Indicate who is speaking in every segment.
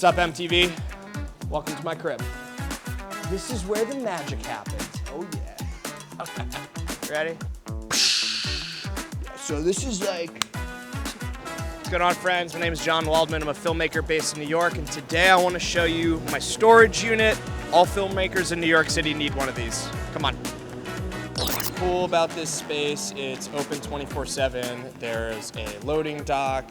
Speaker 1: What's up, MTV? Welcome to my crib. This is where the magic happens. Oh yeah. Okay. Ready? So this is like... What's going on, friends? My name is Jon Waldman. I'm a filmmaker based in New York, and today I want to show you my storage unit. All filmmakers in New York City need one of these. Come on. What's cool about this space, it's open 24/7. There's a loading dock,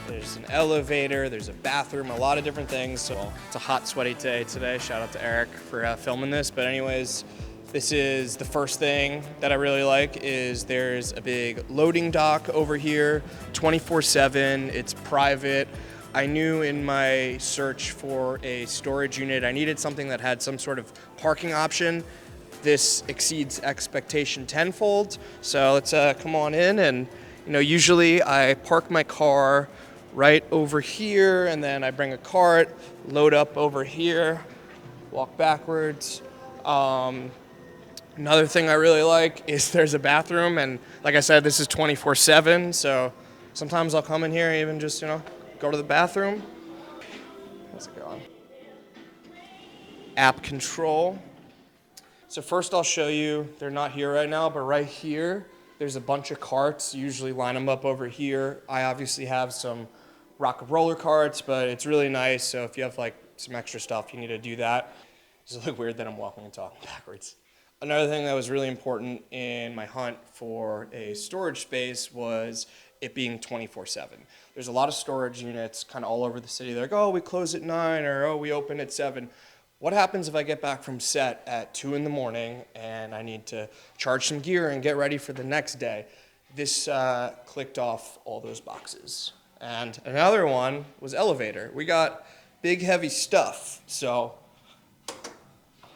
Speaker 1: there's an elevator, there's a bathroom, a lot of different things. So it's a hot, sweaty day today. Shout out to Eric for filming this. But anyways, this is the first thing that I really like is there's a big loading dock over here, 24/7. It's private. I knew in my search for a storage unit, I needed something that had some sort of parking option. This exceeds expectation tenfold. So let's come on in, and usually I park my car right over here, and then I bring a cart, load up over here, walk backwards. Another thing I really like is there's a bathroom, and like I said, this is 24/7. So sometimes I'll come in here and even just go to the bathroom. How's it going? App control. So first I'll show you, they're not here right now, but right here, there's a bunch of carts. Usually line them up over here. I obviously have some rock and roller carts, but it's really nice. So if you have like some extra stuff, you need to do that. Does it look weird that I'm walking and talking backwards? Another thing that was really important in my hunt for a storage space was it being 24/7. There's a lot of storage units kind of all over the city. They're like, oh, we close at 9, or oh, we open at 7. What happens if I get back from set at 2 in the morning and I need to charge some gear and get ready for the next day? This clicked off all those boxes. And another one was elevator. We got big, heavy stuff. So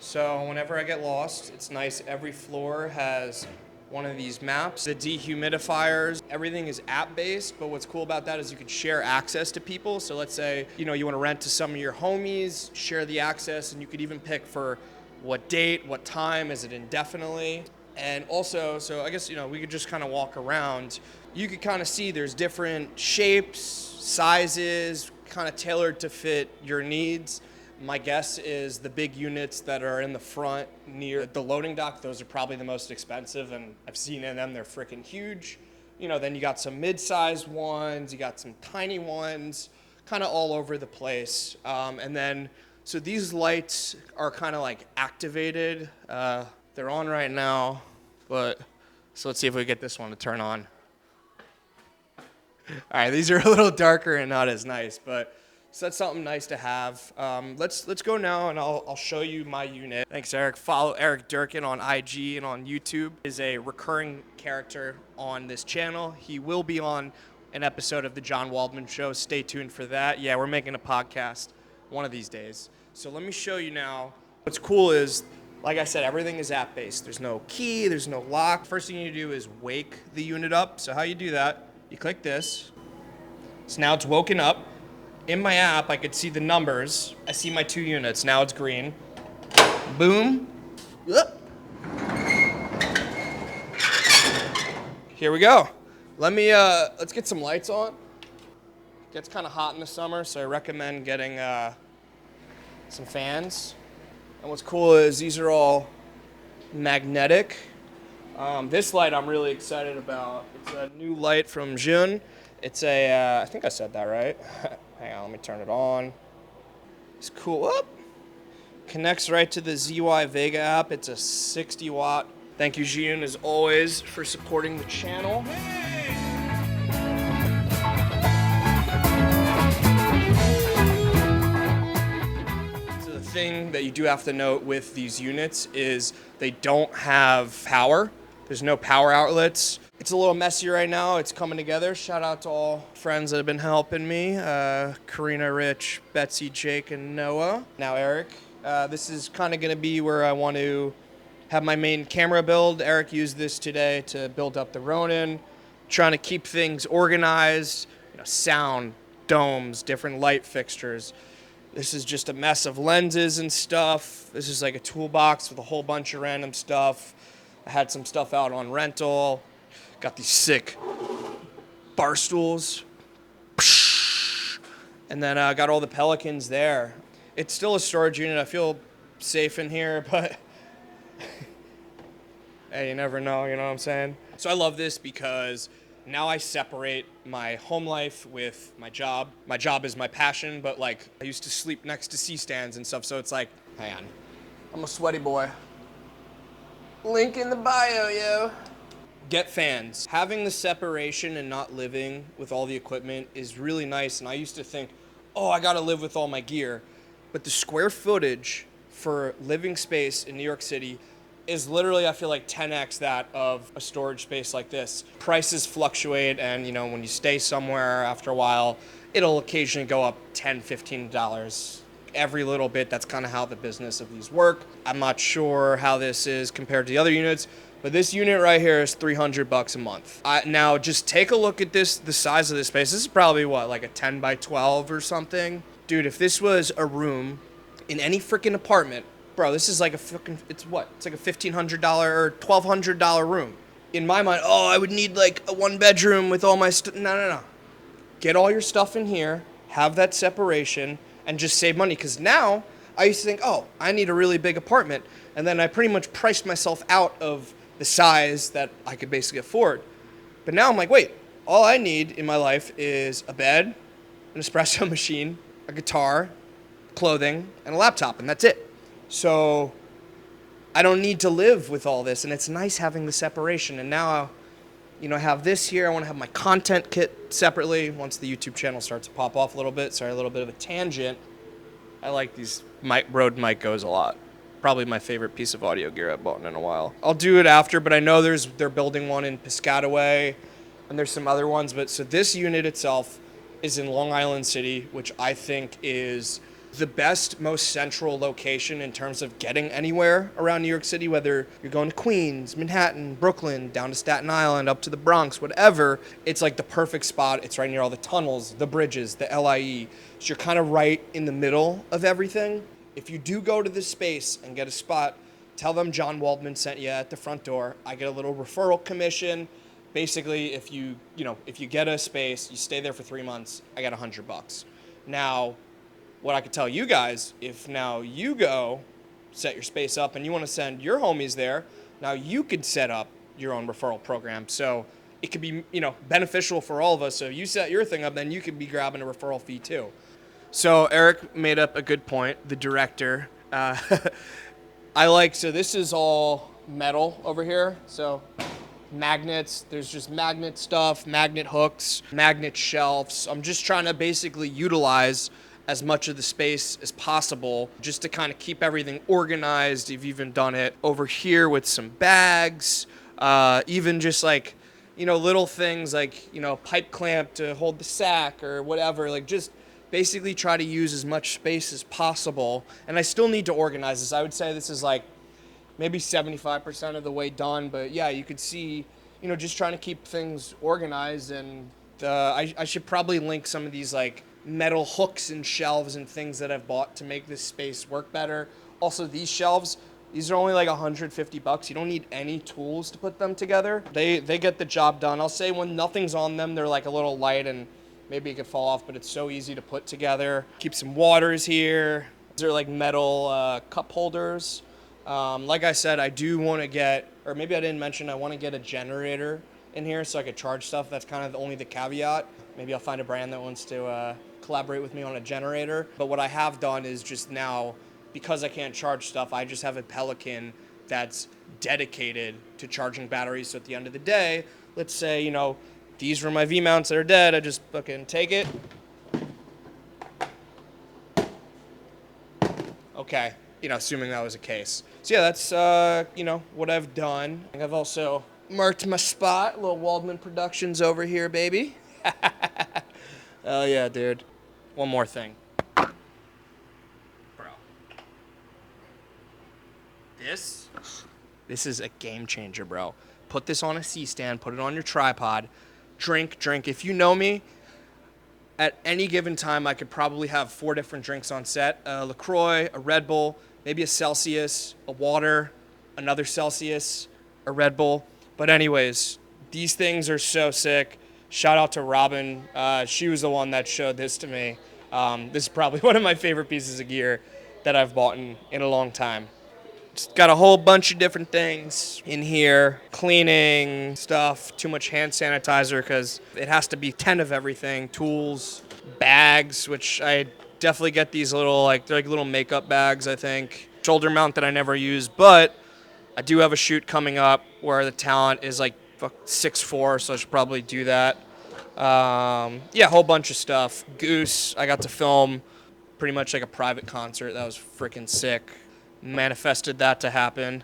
Speaker 1: whenever I get lost, it's nice. Every floor has one of these maps. The dehumidifiers, everything is app-based, but what's cool about that is you can share access to people. So let's say, you want to rent to some of your homies, share the access, and you could even pick for what date, what time, is it indefinitely? And also, so I guess, we could just kind of walk around. You could kind of see there's different shapes, sizes, kind of tailored to fit your needs. My guess is the big units that are in the front near the loading dock, those are probably the most expensive, and I've seen in them, they're freaking huge. Then you got some mid-sized ones, you got some tiny ones, kind of all over the place. And then, so these lights are kind of like activated. They're on right now, so let's see if we get this one to turn on. All right, these are a little darker and not as nice, but so that's something nice to have. Let's go now, and I'll show you my unit. Thanks, Eric. Follow Eric Durkin on IG and on YouTube. He is a recurring character on this channel. He will be on an episode of the Jon Waldman Show. Stay tuned for that. Yeah, we're making a podcast one of these days. So let me show you now. What's cool is, like I said, everything is app-based. There's no key, there's no lock. First thing you do is wake the unit up. So how you do that, you click this. So now it's woken up. In my app, I could see the numbers. I see my 2 units. Now it's green. Boom. Here we go. Let's get some lights on. It gets kind of hot in the summer, so I recommend getting some fans. And what's cool is these are all magnetic. This light I'm really excited about. It's a new light from Jun. It's I think I said that right. Hang on, let me turn it on. It's cool. Up. Connects right to the ZY Vega app. It's a 60 watt. Thank you, Jun, as always, for supporting the channel. So the thing that you do have to note with these units is they don't have power. There's no power outlets. It's a little messy right now. It's coming together. Shout out to all friends that have been helping me. Karina, Rich, Betsy, Jake, and Noah. Now Eric. This is kind of going to be where I want to have my main camera build. Eric used this today to build up the Ronin. Trying to keep things organized. Sound, domes, different light fixtures. This is just a mess of lenses and stuff. This is like a toolbox with a whole bunch of random stuff. I had some stuff out on rental. Got these sick bar stools. And then I got all the Pelicans there. It's still a storage unit. I feel safe in here, but hey, you never know, you know what I'm saying? So I love this because now I separate my home life with my job. My job is my passion, but like I used to sleep next to C-stands and stuff, so it's like, hang on, I'm a sweaty boy. Link in the bio, yo. Get fans. Having the separation and not living with all the equipment is really nice, and I used to think, oh, I gotta live with all my gear. But the square footage for living space in New York City is literally, I feel like, 10x that of a storage space like this. Prices fluctuate, and you know, when you stay somewhere after a while, it'll occasionally go up $10, $15. Every little bit, that's kind of how the business of these work. I'm not sure how this is compared to the other units, but this unit right here is $300 a month. Now, just take a look at this, the size of this space. This is probably what, like a 10 by 12 or something? Dude, if this was a room in any freaking apartment, bro, this is like a fucking, it's what? It's like a $1,500 or $1,200 room. In my mind, oh, I would need like a 1-bedroom with all my stuff. No. Get all your stuff in here, have that separation, and just save money. Because now I used to think, oh, I need a really big apartment. And then I pretty much priced myself out of the size that I could basically afford. But now I'm like, wait, all I need in my life is a bed, an espresso machine, a guitar, clothing, and a laptop, and that's it. So I don't need to live with all this, and it's nice having the separation. And now, you know, I have this here. I want to have my content kit separately once the YouTube channel starts to pop off a little bit. Sorry, a little bit of a tangent. I like these Rode micros a lot. Probably my favorite piece of audio gear I've bought in a while. I'll do it after, but I know they're building one in Piscataway, and there's some other ones. But so this unit itself is in Long Island City, which I think is the best, most central location in terms of getting anywhere around New York City, whether you're going to Queens, Manhattan, Brooklyn, down to Staten Island, up to the Bronx, whatever. It's like the perfect spot. It's right near all the tunnels, the bridges, the LIE. So you're kind of right in the middle of everything. If you do go to this space and get a spot, tell them Jon Waldman sent you at the front door. I get a little referral commission. Basically, if you get a space, you stay there for 3 months, I got $100. Now, what I could tell you guys, if now you go set your space up and you want to send your homies there, now you could set up your own referral program. So it could be, you know, beneficial for all of us. So if you set your thing up, then you could be grabbing a referral fee too. So Eric made up a good point, the director. So this is all metal over here. So magnets, there's just magnet stuff, magnet hooks, magnet shelves. I'm just trying to basically utilize as much of the space as possible just to kind of keep everything organized. You've even done it over here with some bags, even just like, you know, little things like, you know, pipe clamp to hold the sack or whatever, like just basically try to use as much space as possible. And I still need to organize this. I would say this is like maybe 75% of the way done, but yeah, you could see, you know, just trying to keep things organized. And I should probably link some of these like metal hooks and shelves and things that I've bought to make this space work better. Also, these shelves, these are only like $150. You don't need any tools to put them together. They get the job done. I'll say when nothing's on them, they're like a little light and maybe it could fall off, but it's so easy to put together. Keep some waters here. These are like metal cup holders. Like I said, I do want to get, or maybe I didn't mention, I want to get a generator in here so I could charge stuff. That's kind of only the caveat. Maybe I'll find a brand that wants to collaborate with me on a generator. But what I have done is just now, because I can't charge stuff, I just have a Pelican that's dedicated to charging batteries. So at the end of the day, let's say, you know, these were my V-mounts that are dead. I just fucking take it. Okay, you know, assuming that was the case. So yeah, that's, you know, what I've done. I've also marked my spot. Little Waldman Productions over here, baby. Oh yeah, dude. One more thing. Bro. This is a game changer, bro. Put this on a C-stand, put it on your tripod. Drink. If you know me, at any given time, I could probably have 4 different drinks on set. A LaCroix, a Red Bull, maybe a Celsius, a water, another Celsius, a Red Bull. But anyways, these things are so sick. Shout out to Robin. She was the one that showed this to me. This is probably one of my favorite pieces of gear that I've bought in a long time. Just got a whole bunch of different things in here. Cleaning stuff, too much hand sanitizer because it has to be 10 of everything. Tools, bags, which I definitely get these little, they're like little makeup bags, I think. Shoulder mount that I never use, but I do have a shoot coming up where the talent is like 6'4", so I should probably do that. Yeah, a whole bunch of stuff. Goose, I got to film pretty much like a private concert. That was freaking sick. Manifested that to happen.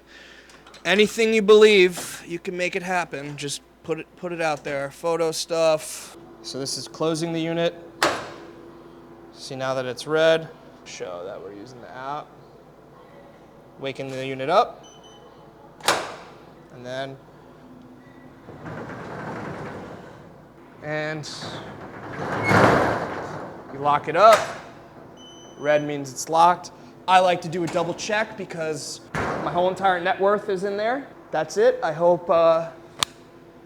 Speaker 1: Anything you believe, you can make it happen. Just put it out there. Photo stuff. So this is closing the unit. See now that it's red, show that we're using the app. Waking the unit up. And then you lock it up. Red means it's locked. I like to do a double check because my whole entire net worth is in there. That's it. I hope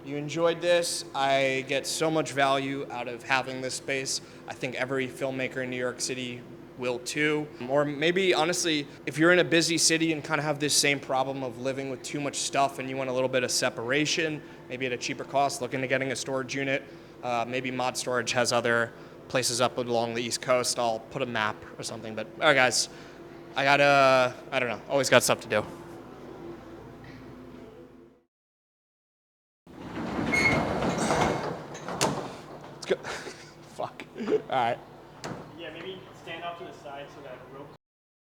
Speaker 1: you enjoyed this. I get so much value out of having this space. I think every filmmaker in New York City will too. Or maybe, honestly, if you're in a busy city and kind of have this same problem of living with too much stuff and you want a little bit of separation, maybe at a cheaper cost, looking at getting a storage unit. Maybe Mod Storage has other places up along the East Coast. I'll put a map or something. But all right, guys, I don't know, always got stuff to do. Let's go. Fuck. All right.